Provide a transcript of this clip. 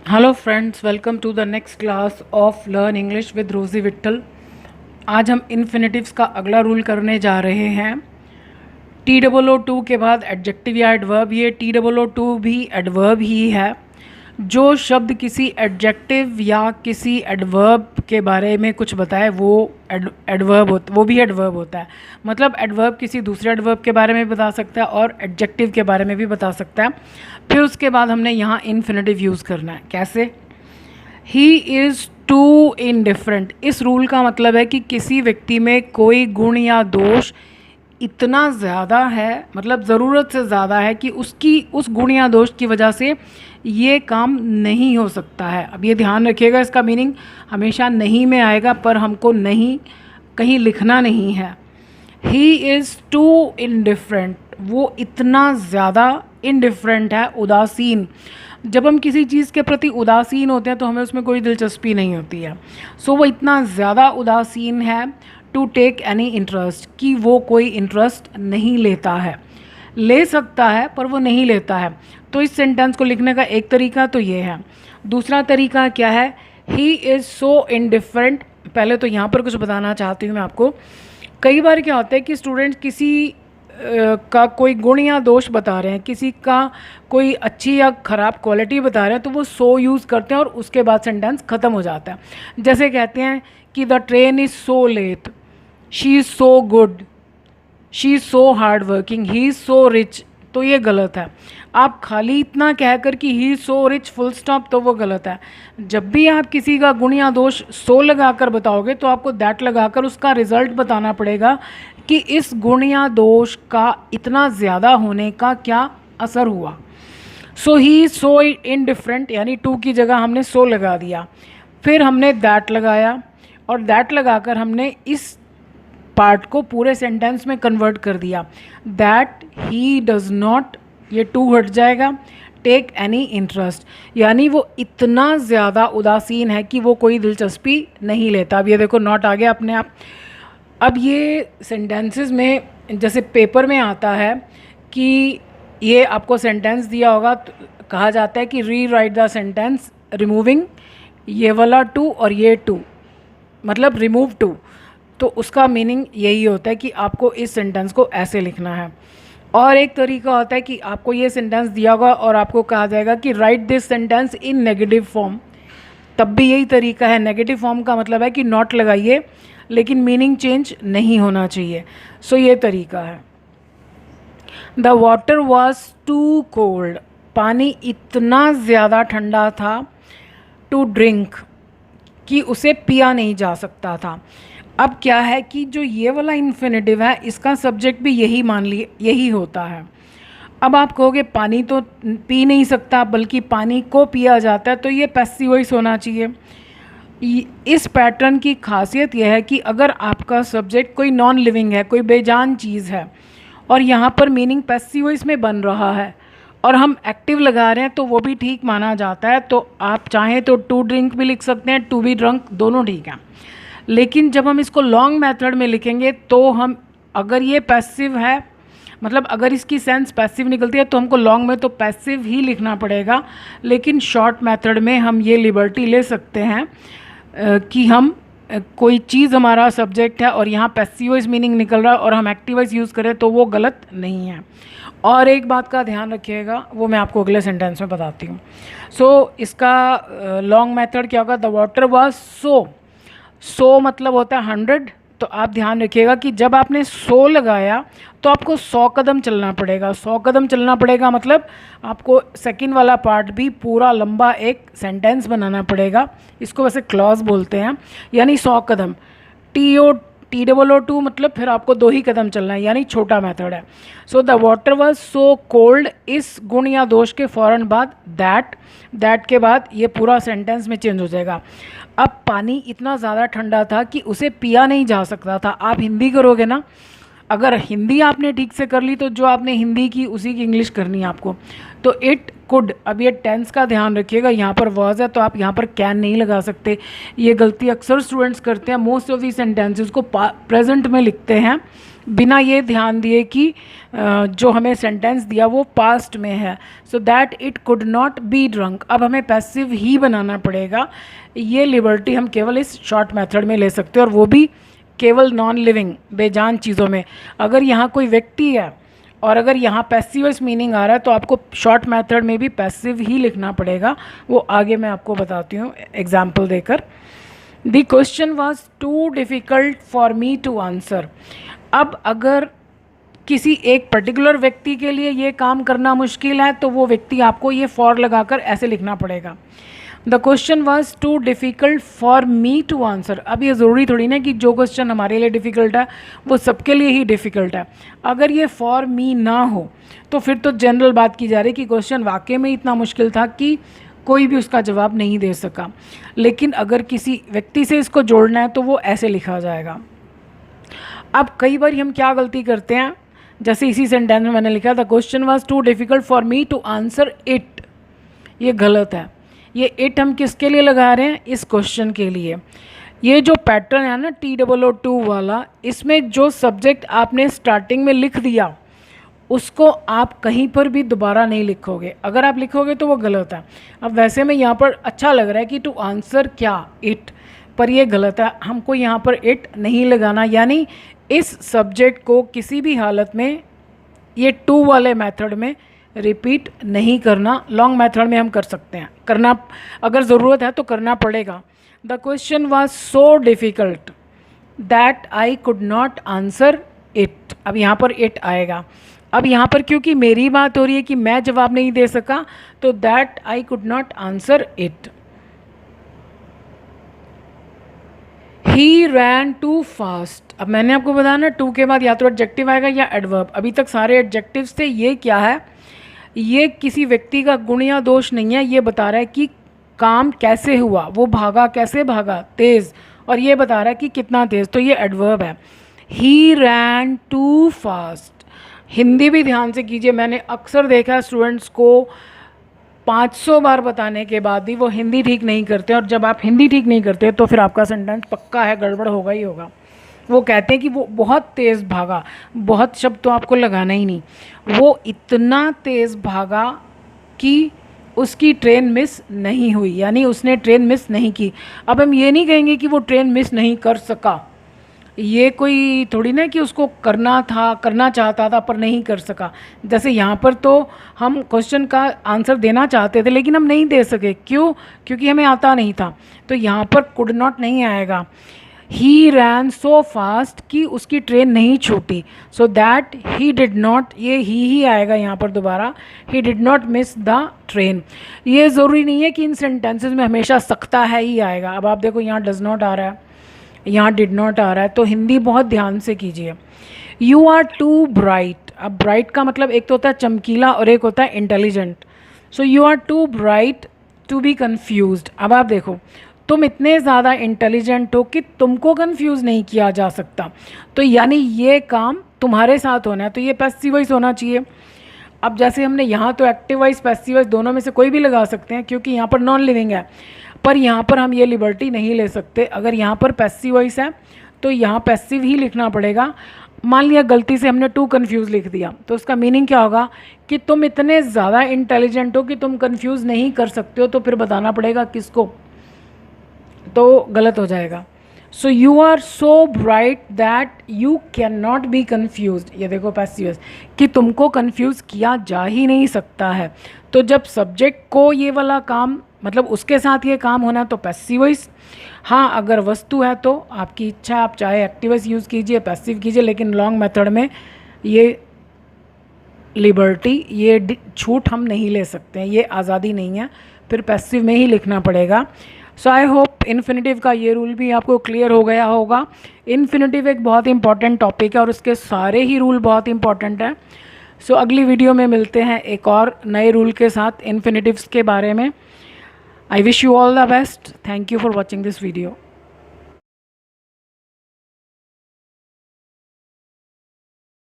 Hello friends, welcome to the next class of learn English with Rosy Vitthal. आज हम infinitives का अगला rule करने जा रहे हैं। टी डबल ओ टू के बाद एडजेक्टिव या एडवर्ब, ये टी डबल ओ टू भी एडवर्ब ही है। जो शब्द किसी एडजेक्टिव या किसी एडवर्ब के बारे में कुछ बताए वो वो भी एडवर्ब होता है। मतलब एडवर्ब किसी दूसरे एडवर्ब के बारे में बता सकता है और एडजेक्टिव के बारे में भी बता सकता है। फिर उसके बाद हमने यहाँ इन्फिनेटिव यूज़ करना है। कैसे? He is too indifferent. इस रूल का मतलब है कि किसी व्यक्ति में कोई गुण या दोष इतना ज़्यादा है, मतलब ज़रूरत से ज़्यादा है कि उसकी उस गुण या दोष की वजह से ये काम नहीं हो सकता है। अब ये ध्यान रखिएगा, इसका मीनिंग हमेशा नहीं में आएगा, पर हमको नहीं कहीं लिखना नहीं है। ही इज़ टू इनडिफरेंट, वो इतना ज़्यादा इनडिफरेंट है, उदासीन। जब हम किसी चीज़ के प्रति उदासीन होते हैं तो हमें उसमें कोई दिलचस्पी नहीं होती है। सो वो इतना ज़्यादा उदासीन है टू टेक एनी इंटरेस्ट, कि वो कोई इंटरेस्ट नहीं लेता है। ले सकता है पर वो नहीं लेता है। तो इस सेंटेंस को लिखने का एक तरीका तो ये है। दूसरा तरीका क्या है? He is so indifferent. पहले तो यहाँ पर कुछ बताना चाहती हूँ मैं आपको। कई बार क्या होता है कि स्टूडेंट किसी का कोई गुण या दोष बता रहे हैं, किसी का कोई अच्छी या ख़राब क्वालिटी बता रहे हैं, तो वो सो यूज़ करते हैं और उसके बाद सेंटेंस ख़त्म हो जाता है। जैसे कहते हैं कि the train is so let, she is so good, she is so hard working, he is so rich. तो ये गलत है। आप खाली इतना कहकर कि he is so rich full stop, तो वो गलत है। जब भी आप किसी का गुण या दोष सो लगाकर बताओगे तो आपको दैट लगाकर उसका रिजल्ट बताना पड़ेगा कि इस गुण या दोष का इतना ज़्यादा होने का क्या असर हुआ। सो ही इज़ सो इनडिफरेंट, यानी टू की जगह हमने सो लगा दिया, फिर हमने दैट लगाया और दैट लगाकर हमने इस पार्ट को पूरे सेंटेंस में कन्वर्ट कर दिया। दैट ही डज़ नॉट, ये टू हट जाएगा, टेक एनी इंटरेस्ट, यानी वो इतना ज़्यादा उदासीन है कि वो कोई दिलचस्पी नहीं लेता। अब ये देखो नॉट आ गया अपने आप। अब ये सेंटेंसेस में जैसे पेपर में आता है कि ये आपको सेंटेंस दिया होगा तो कहा जाता है कि री राइट द सेंटेंस रिमूविंग ये वाला टू और ये टू, मतलब रिमूव टू। तो उसका मीनिंग यही होता है कि आपको इस सेंटेंस को ऐसे लिखना है। और एक तरीका होता है कि आपको ये सेंटेंस दिया होगा और आपको कहा जाएगा कि right this sentence in negative form, तब भी यही तरीका है। नेगेटिव फॉर्म का मतलब है कि नॉट लगाइए लेकिन मीनिंग चेंज नहीं होना चाहिए। सो ये तरीका है। The water was too cold, पानी इतना ज़्यादा ठंडा था, टू ड्रिंक, कि उसे पिया नहीं जा सकता था। अब क्या है कि जो ये वाला इन्फिनेटिव है इसका सब्जेक्ट भी यही मान लिए यही होता है। अब आप कहोगे पानी तो पी नहीं सकता बल्कि पानी को पिया जाता है, तो ये पैसिव वॉइस होना चाहिए। इस पैटर्न की खासियत यह है कि अगर आपका सब्जेक्ट कोई नॉन लिविंग है, कोई बेजान चीज़ है और यहाँ पर मीनिंग पैसिव वॉइस में बन रहा है और हम एक्टिव लगा रहे हैं तो वो भी ठीक माना जाता है। तो आप चाहें तो टू ड्रिंक भी लिख सकते हैं, टू बी ड्रंक, दोनों ठीक है। लेकिन जब हम इसको लॉन्ग मेथड में लिखेंगे तो हम, अगर ये पैसिव है, मतलब अगर इसकी सेंस पैसिव निकलती है तो हमको लॉन्ग में तो पैसिव ही लिखना पड़ेगा। लेकिन शॉर्ट मेथड में हम ये लिबर्टी ले सकते हैं कि हम कोई चीज़ हमारा सब्जेक्ट है और यहाँ पैसिव वॉइस मीनिंग निकल रहा है और हम एक्टिव वॉइस यूज़ करें तो वो गलत नहीं है। और एक बात का ध्यान रखिएगा, वो मैं आपको अगले सेंटेंस में बताती हूँ। सो इसका लॉन्ग मेथड क्या होगा? द वाटर वाज सो मतलब होता है 100। तो आप ध्यान रखिएगा कि जब आपने 100 लगाया तो आपको 100 कदम चलना पड़ेगा। 100 कदम चलना पड़ेगा मतलब आपको सेकंड वाला पार्ट भी पूरा लंबा एक सेंटेंस बनाना पड़ेगा। इसको वैसे क्लॉज बोलते हैं, यानी 100 कदम। टी डबल ओ टू मतलब फिर आपको 2 ही कदम चलना है, यानी छोटा मेथड है। So the water was so cold, इस गुण या दोष के फ़ौरन बाद दैट के बाद ये पूरा सेंटेंस में चेंज हो जाएगा। अब पानी इतना ज़्यादा ठंडा था कि उसे पिया नहीं जा सकता था। आप हिंदी करोगे ना, अगर हिंदी आपने ठीक से कर ली तो जो आपने हिंदी की उसी की इंग्लिश करनी है आपको। तो इट कुड, अब ये टेंस का ध्यान रखिएगा, यहाँ पर वॉज है तो आप यहाँ पर कैन नहीं लगा सकते। ये गलती अक्सर स्टूडेंट्स करते हैं, मोस्ट ऑफ दी सेंटेंसेस को प्रेजेंट में लिखते हैं बिना ये ध्यान दिए कि जो हमें सेंटेंस दिया वो पास्ट में है, so that it could not be drunk. अब हमें पैसिव ही बनाना पड़ेगा। ये लिबर्टी हम केवल इस शॉर्ट मेथड में ले सकते हैं, और वो भी केवल नॉन लिविंग बेजान चीज़ों में। अगर यहाँ कोई व्यक्ति है और अगर यहाँ पैसिवस मीनिंग आ रहा है तो आपको शॉर्ट मेथड में भी पैसिव ही लिखना पड़ेगा। वो आगे मैं आपको बताती हूँ एग्जाम्पल देकर। The question was too difficult for me to answer. अब अगर किसी एक पर्टिकुलर व्यक्ति के लिए ये काम करना मुश्किल है तो वो व्यक्ति आपको ये फॉर लगाकर ऐसे लिखना पड़ेगा। The question was too difficult for me to answer. अब ये ज़रूरी थोड़ी ना कि जो क्वेश्चन हमारे लिए डिफ़िकल्ट है वो सबके लिए ही डिफ़िकल्ट है। अगर ये फॉर मी ना हो तो फिर तो जनरल बात की जा रही है कि क्वेश्चन वाकई में इतना मुश्किल था कि कोई भी उसका जवाब नहीं दे सका। लेकिन अगर किसी व्यक्ति से इसको जोड़ना है तो वो ऐसे लिखा जाएगा। अब कई बार हम क्या गलती करते हैं, जैसे इसी सेंटेंस में मैंने लिखा the question was too difficult for me to answer it. ये गलत है। ये इट हम किसके लिए लगा रहे हैं? इस क्वेश्चन के लिए। ये जो पैटर्न है ना TOO2 वाला, इसमें जो सब्जेक्ट आपने स्टार्टिंग में लिख दिया उसको आप कहीं पर भी दोबारा नहीं लिखोगे। अगर आप लिखोगे तो वो गलत है। अब वैसे में यहाँ पर अच्छा लग रहा है कि टू आंसर क्या इट, पर ये गलत है। हमको यहाँ पर इट नहीं लगाना, यानी इस सब्जेक्ट को किसी भी हालत में ये टू वाले मेथड में रिपीट नहीं करना। लॉन्ग मेथड में हम कर सकते हैं, करना अगर ज़रूरत है तो करना पड़ेगा। The question was so difficult that I could not answer it. अब यहाँ पर इट आएगा। अब यहाँ पर क्योंकि मेरी बात हो रही है कि मैं जवाब नहीं दे सका, तो that I could not answer it. He ran too fast. अब मैंने आपको बताया ना टू के बाद या तो एडजेक्टिव आएगा या एडवर्ब। अभी तक सारे एडजेक्टिव्स थे। ये क्या है? ये किसी व्यक्ति का गुण या दोष नहीं है। ये बता रहा है कि काम कैसे हुआ, वो भागा कैसे भागा, तेज़, और ये बता रहा है कि कितना तेज़, तो ये एडवर्ब है। ही रैन टू फास्ट। हिंदी भी ध्यान से कीजिए। मैंने अक्सर देखा स्टूडेंट्स को 500 बार बताने के बाद भी वो हिंदी ठीक नहीं करते, और जब आप हिंदी ठीक नहीं करते तो फिर आपका सेंटेंस पक्का है गड़बड़ होगा ही होगा। वो कहते हैं कि वो बहुत तेज़ भागा, बहुत शब्द तो आपको लगाना ही नहीं। वो इतना तेज़ भागा कि उसकी ट्रेन मिस नहीं हुई, यानी उसने ट्रेन मिस नहीं की। अब हम ये नहीं कहेंगे कि वो ट्रेन मिस नहीं कर सका। ये कोई थोड़ी ना कि उसको करना था, करना चाहता था पर नहीं कर सका। जैसे यहाँ पर तो हम क्वेश्चन का आंसर देना चाहते थे लेकिन हम नहीं दे सके। क्यों? क्योंकि हमें आता नहीं था। तो यहाँ पर कुड नॉट नहीं आएगा। ही रैन सो फास्ट कि उसकी ट्रेन नहीं छूटी, so that he did not, ये ही आएगा यहाँ पर दोबारा। He did not miss the train. ये ज़रूरी नहीं है कि इन सेंटेंसेस में हमेशा सकता है ही आएगा। अब आप देखो यहाँ डज नॉट आ रहा है, यहाँ डिड नॉट आ रहा है, तो हिंदी बहुत ध्यान से कीजिए। You are too bright. अब ब्राइट का मतलब एक तो होता है चमकीला और एक होता है intelligent. So you are too bright to be confused. अब आप देखो, तुम इतने ज़्यादा इंटेलिजेंट हो कि तुमको कंफ्यूज नहीं किया जा सकता, तो यानी ये काम तुम्हारे साथ होना है, तो ये पैसिव वॉइस होना चाहिए। अब जैसे हमने यहाँ तो एक्टिव वॉइस पैसिव वॉइस दोनों में से कोई भी लगा सकते हैं क्योंकि यहाँ पर नॉन लिविंग है, पर यहाँ पर हम ये लिबर्टी नहीं ले सकते। अगर यहाँ पर पैसिव वॉइस है तो यहाँ पैसिव ही लिखना पड़ेगा। मान लिया गलती से हमने टू कन्फ्यूज़ लिख दिया तो उसका मीनिंग क्या होगा कि तुम इतने ज़्यादा इंटेलिजेंट हो कि तुम कन्फ्यूज़ नहीं कर सकते हो, तो फिर बताना पड़ेगा किसको, तो गलत हो जाएगा। So you are so bright that you can not be confused. ये देखो पैसिव कि तुमको कन्फ्यूज़ किया जा ही नहीं सकता है। तो जब सब्जेक्ट को ये वाला काम, मतलब उसके साथ ये काम होना, तो पैसिव वॉइस। हाँ, अगर वस्तु है तो आपकी इच्छा, आप चाहे एक्टिव वॉइस यूज़ कीजिए, पैसिव कीजिए, लेकिन लॉन्ग मेथड में ये लिबर्टी, ये छूट हम नहीं ले सकते हैं, ये आज़ादी नहीं है, फिर पैसिव में ही लिखना पड़ेगा। सो आई होप इन्फिनेटिव का ये रूल भी आपको क्लियर हो गया होगा। इन्फिनेटिव एक बहुत इंपॉर्टेंट टॉपिक है और उसके सारे ही रूल बहुत इंपॉर्टेंट हैं। सो अगली वीडियो में मिलते हैं एक और नए रूल के साथ इन्फिनेटिव्स के बारे में। I wish you all the best. Thank you for watching this video.